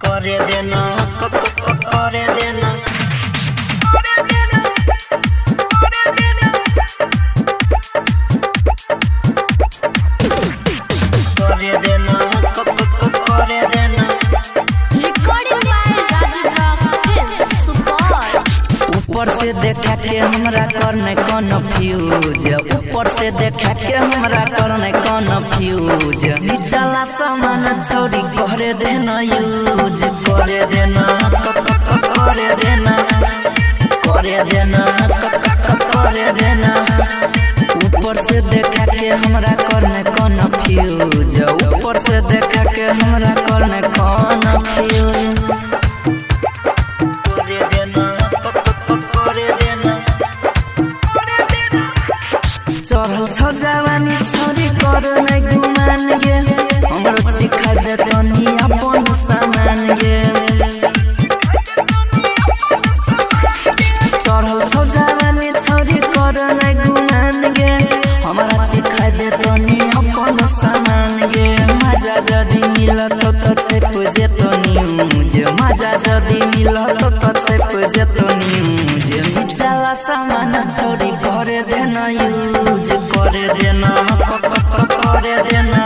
करे देना करे देना करे देना करे देना रिकॉर्डिंग बाय राजू सुपर। ऊपर से देखा के हमरा करने कन्फ्यूज, ऊपर से देखा के हमरा करने कन्फ्यूज। निचला सामान छोड़ी करे देना यूज, करे देना करे देना करे देना करे देना। ऊपर से देखा के हमरा करने कन्फ्यूज, ऊपर से देखा के हमरा करने कन्फ्यूज। करे देना करे देना चढ़ल छ जवानी छोरी कर नै गुमान गे, हमरो सिखा दे तनी अपन सामान गे। चढ़ल छ जवानी छोरी कर नै गुमान गे, हमरा सिखा दे तनी अपन सामान गे। मजा जदी मिलत त छेप जेतो न्यूज, मजा जदी मिलत त छेप जेतो न्यूज। निचला सामान छोरी करे देना यूज, करे देना करे देना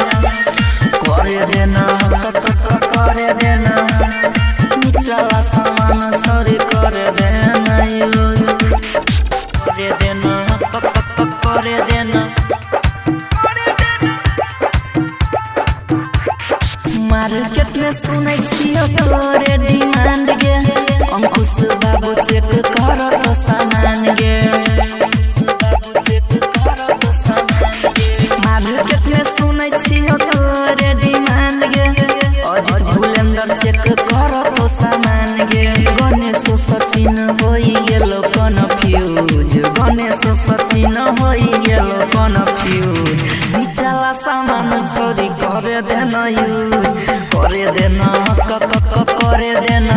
करे देना करे देना। निचला सामान छोरी करे देना यूज, करे देना करे देना। मार्केट में सुनै छियो तोरे डिमांड गे, अंकुश बाबू चेक कर तो सामान गे। मार्केट में सुनै छियो तोरे डिमांड गे, अजित भूलेंद्र चेक कर तो सामान गे। गणेश सचिन होई गेलो कन्फ्यूज, गणेश सचिन होई गेलो कन्फ्यूज। निचला सामान छोरी करे देना यूज, करे देना करे देना।